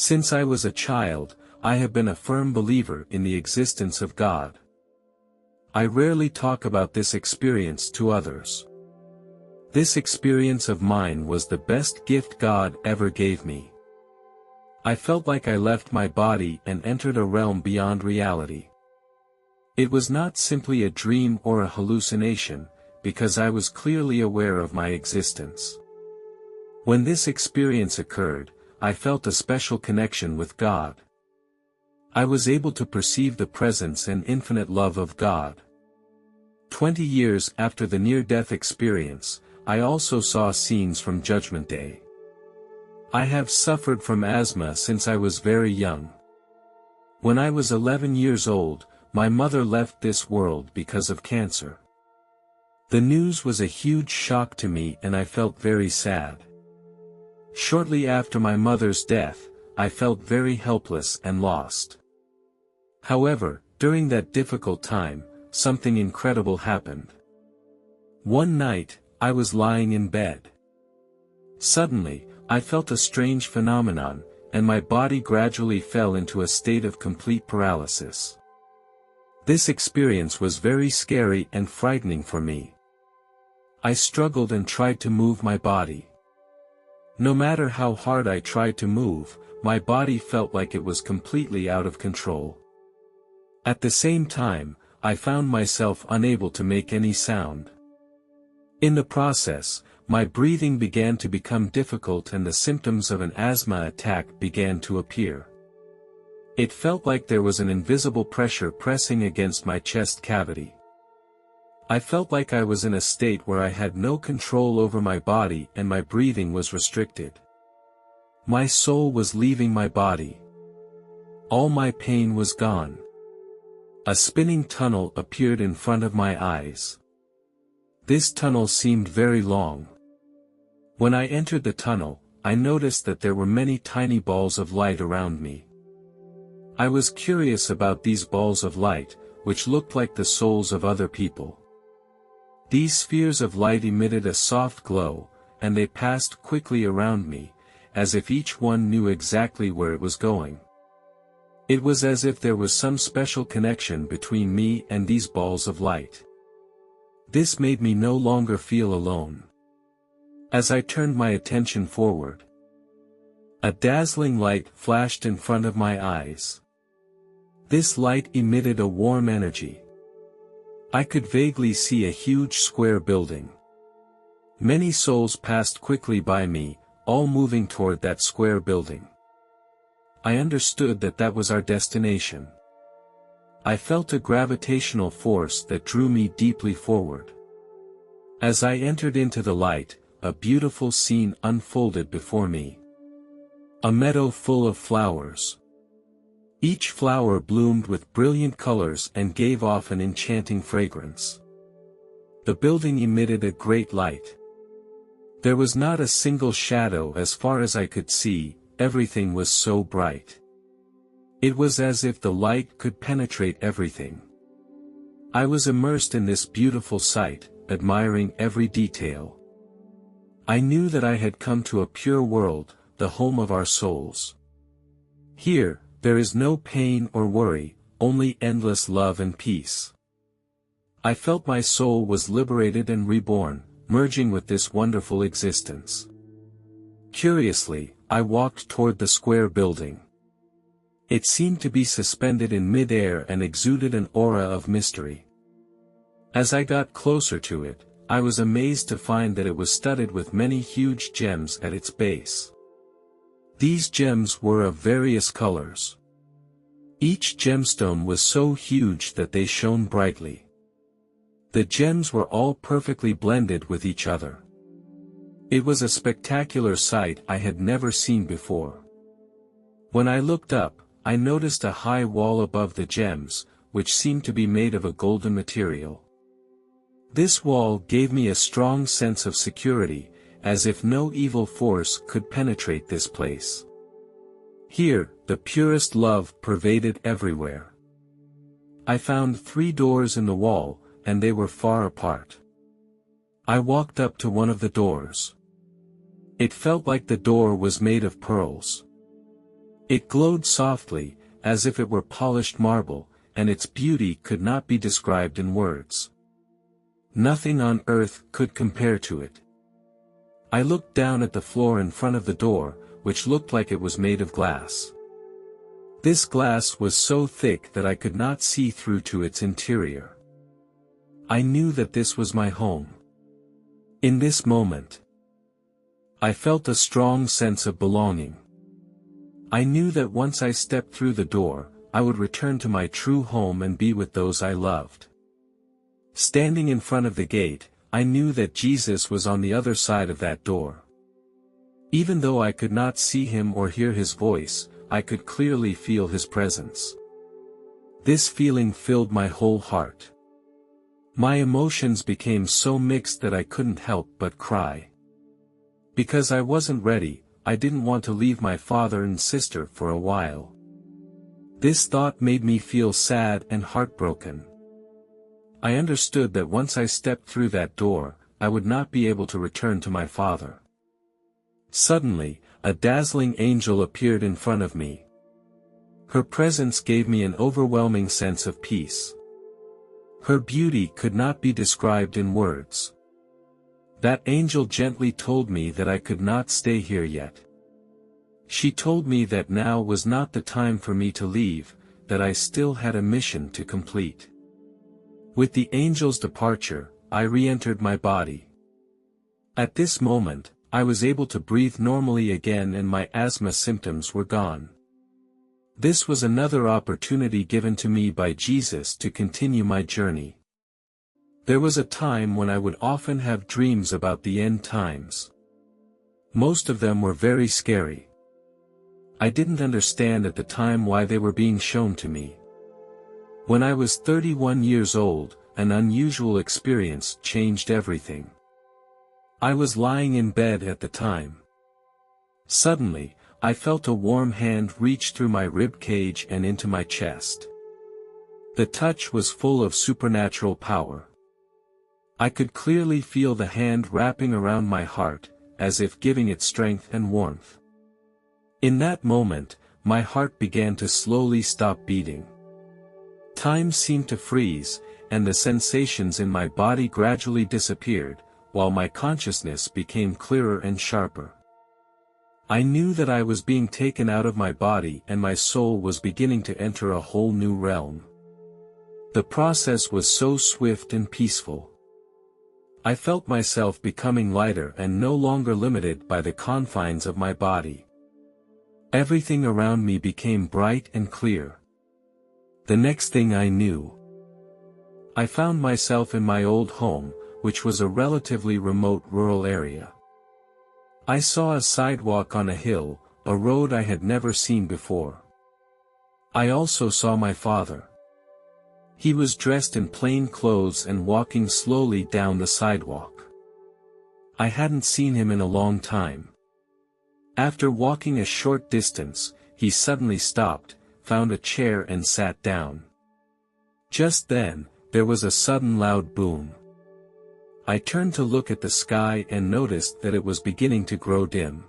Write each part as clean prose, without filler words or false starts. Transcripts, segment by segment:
Since I was a child, I have been a firm believer in the existence of God. I rarely talk about this experience to others. This experience of mine was the best gift God ever gave me. I felt like I left my body and entered a realm beyond reality. It was not simply a dream or a hallucination, because I was clearly aware of my existence. When this experience occurred, I felt a special connection with God. I was able to perceive the presence and infinite love of God. 20 years after the near-death experience, I also saw scenes from Judgment Day. I have suffered from asthma since I was very young. When I was 11 years old, my mother left this world because of cancer. The news was a huge shock to me and I felt very sad. Shortly after my mother's death, I felt very helpless and lost. However, during that difficult time, something incredible happened. One night, I was lying in bed. Suddenly, I felt a strange phenomenon, and my body gradually fell into a state of complete paralysis. This experience was very scary and frightening for me. I struggled and tried to move my body. No matter how hard I tried to move, my body felt like it was completely out of control. At the same time, I found myself unable to make any sound. In the process, my breathing began to become difficult and the symptoms of an asthma attack began to appear. It felt like there was an invisible pressure pressing against my chest cavity. I felt like I was in a state where I had no control over my body and my breathing was restricted. My soul was leaving my body. All my pain was gone. A spinning tunnel appeared in front of my eyes. This tunnel seemed very long. When I entered the tunnel, I noticed that there were many tiny balls of light around me. I was curious about these balls of light, which looked like the souls of other people. These spheres of light emitted a soft glow, and they passed quickly around me, as if each one knew exactly where it was going. It was as if there was some special connection between me and these balls of light. This made me no longer feel alone. As I turned my attention forward, a dazzling light flashed in front of my eyes. This light emitted a warm energy. I could vaguely see a huge square building. Many souls passed quickly by me, all moving toward that square building. I understood that that was our destination. I felt a gravitational force that drew me deeply forward. As I entered into the light, a beautiful scene unfolded before me. A meadow full of flowers. Each flower bloomed with brilliant colors and gave off an enchanting fragrance. The building emitted a great light. There was not a single shadow as far as I could see, everything was so bright. It was as if the light could penetrate everything. I was immersed in this beautiful sight, admiring every detail. I knew that I had come to a pure world, the home of our souls. Here, there is no pain or worry, only endless love and peace. I felt my soul was liberated and reborn, merging with this wonderful existence. Curiously, I walked toward the square building. It seemed to be suspended in mid-air and exuded an aura of mystery. As I got closer to it, I was amazed to find that it was studded with many huge gems at its base. These gems were of various colors. Each gemstone was so huge that they shone brightly. The gems were all perfectly blended with each other. It was a spectacular sight I had never seen before. When I looked up, I noticed a high wall above the gems, which seemed to be made of a golden material. This wall gave me a strong sense of security, as if no evil force could penetrate this place. Here, the purest love pervaded everywhere. I found 3 doors in the wall, and they were far apart. I walked up to one of the doors. It felt like the door was made of pearls. It glowed softly, as if it were polished marble, and its beauty could not be described in words. Nothing on earth could compare to it. I looked down at the floor in front of the door, which looked like it was made of glass. This glass was so thick that I could not see through to its interior. I knew that this was my home. In this moment, I felt a strong sense of belonging. I knew that once I stepped through the door, I would return to my true home and be with those I loved. Standing in front of the gate, I knew that Jesus was on the other side of that door. Even though I could not see him or hear his voice, I could clearly feel his presence. This feeling filled my whole heart. My emotions became so mixed that I couldn't help but cry. Because I wasn't ready, I didn't want to leave my father and sister for a while. This thought made me feel sad and heartbroken. I understood that once I stepped through that door, I would not be able to return to my father. Suddenly, a dazzling angel appeared in front of me. Her presence gave me an overwhelming sense of peace. Her beauty could not be described in words. That angel gently told me that I could not stay here yet. She told me that now was not the time for me to leave, that I still had a mission to complete. With the angel's departure, I re-entered my body. At this moment, I was able to breathe normally again and my asthma symptoms were gone. This was another opportunity given to me by Jesus to continue my journey. There was a time when I would often have dreams about the end times. Most of them were very scary. I didn't understand at the time why they were being shown to me. When I was 31 years old, an unusual experience changed everything. I was lying in bed at the time. Suddenly, I felt a warm hand reach through my rib cage and into my chest. The touch was full of supernatural power. I could clearly feel the hand wrapping around my heart, as if giving it strength and warmth. In that moment, my heart began to slowly stop beating. Time seemed to freeze, and the sensations in my body gradually disappeared, while my consciousness became clearer and sharper. I knew that I was being taken out of my body and my soul was beginning to enter a whole new realm. The process was so swift and peaceful. I felt myself becoming lighter and no longer limited by the confines of my body. Everything around me became bright and clear. The next thing I knew, I found myself in my old home, which was a relatively remote rural area. I saw a sidewalk on a hill, a road I had never seen before. I also saw my father. He was dressed in plain clothes and walking slowly down the sidewalk. I hadn't seen him in a long time. After walking a short distance, he suddenly stopped, found a chair and sat down. Just then, there was a sudden loud boom. I turned to look at the sky and noticed that it was beginning to grow dim.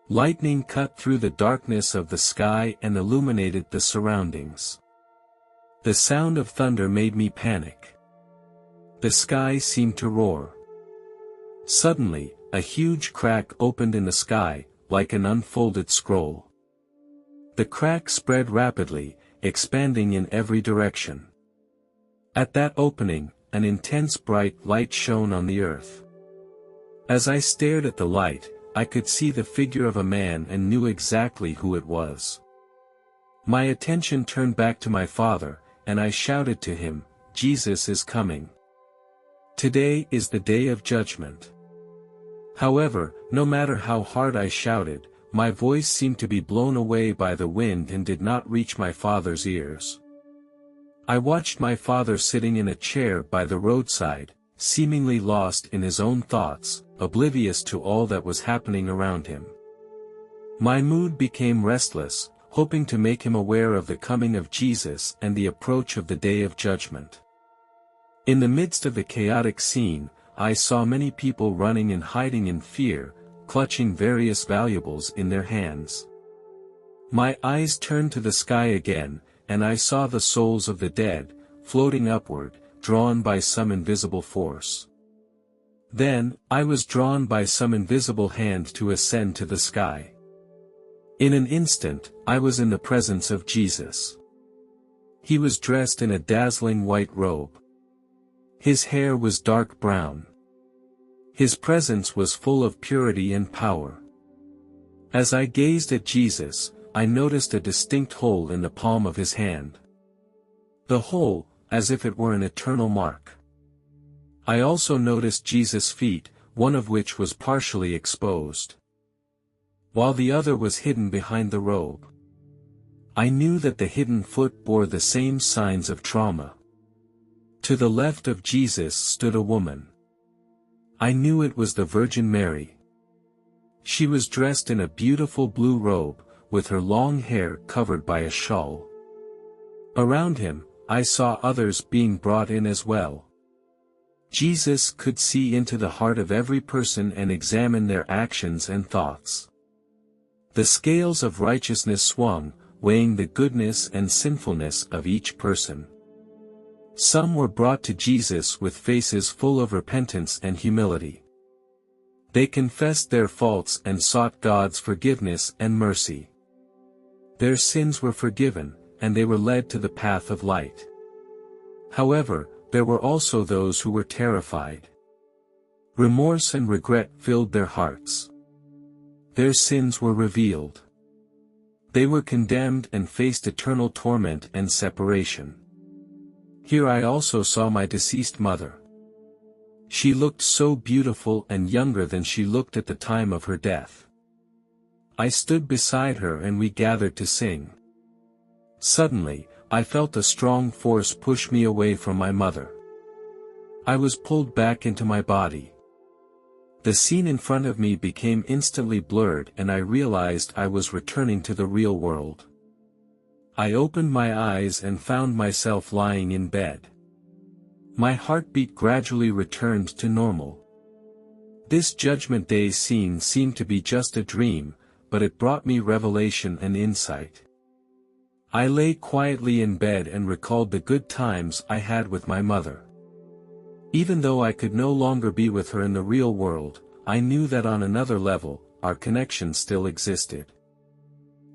Lightning cut through the darkness of the sky and illuminated the surroundings. The sound of thunder made me panic. The sky seemed to roar. Suddenly, a huge crack opened in the sky, like an unfolded scroll. The crack spread rapidly, expanding in every direction. At that opening, an intense bright light shone on the earth. As I stared at the light, I could see the figure of a man and knew exactly who it was. My attention turned back to my father, and I shouted to him, "Jesus is coming. Today is the day of judgment." However, no matter how hard I shouted, my voice seemed to be blown away by the wind and did not reach my father's ears. I watched my father sitting in a chair by the roadside, seemingly lost in his own thoughts, oblivious to all that was happening around him. My mood became restless, hoping to make him aware of the coming of Jesus and the approach of the day of judgment. In the midst of the chaotic scene, I saw many people running and hiding in fear, clutching various valuables in their hands. My eyes turned to the sky again, and I saw the souls of the dead, floating upward, drawn by some invisible force. Then, I was drawn by some invisible hand to ascend to the sky. In an instant, I was in the presence of Jesus. He was dressed in a dazzling white robe. His hair was dark brown. His presence was full of purity and power. As I gazed at Jesus, I noticed a distinct hole in the palm of his hand. The hole, as if it were an eternal mark. I also noticed Jesus' feet, one of which was partially exposed, while the other was hidden behind the robe. I knew that the hidden foot bore the same signs of trauma. To the left of Jesus stood a woman. I knew it was the Virgin Mary. She was dressed in a beautiful blue robe, with her long hair covered by a shawl. Around him, I saw others being brought in as well. Jesus could see into the heart of every person and examine their actions and thoughts. The scales of righteousness swung, weighing the goodness and sinfulness of each person. Some were brought to Jesus with faces full of repentance and humility. They confessed their faults and sought God's forgiveness and mercy. Their sins were forgiven, and they were led to the path of light. However, there were also those who were terrified. Remorse and regret filled their hearts. Their sins were revealed. They were condemned and faced eternal torment and separation. Here I also saw my deceased mother. She looked so beautiful and younger than she looked at the time of her death. I stood beside her and we gathered to sing. Suddenly, I felt a strong force push me away from my mother. I was pulled back into my body. The scene in front of me became instantly blurred and I realized I was returning to the real world. I opened my eyes and found myself lying in bed. My heartbeat gradually returned to normal. This Judgment Day scene seemed to be just a dream, but it brought me revelation and insight. I lay quietly in bed and recalled the good times I had with my mother. Even though I could no longer be with her in the real world, I knew that on another level, our connection still existed.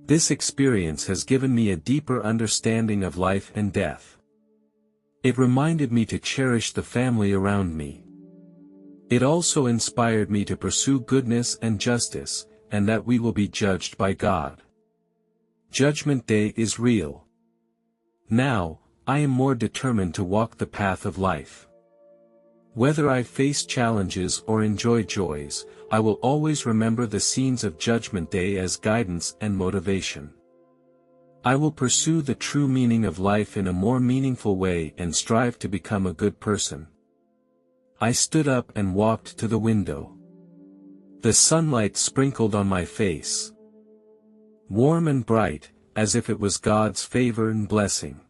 This experience has given me a deeper understanding of life and death. It reminded me to cherish the family around me. It also inspired me to pursue goodness and justice, and that we will be judged by God. Judgment Day is real. Now, I am more determined to walk the path of life. Whether I face challenges or enjoy joys, I will always remember the scenes of Judgment Day as guidance and motivation. I will pursue the true meaning of life in a more meaningful way and strive to become a good person. I stood up and walked to the window. The sunlight sprinkled on my face. Warm and bright, as if it was God's favor and blessing.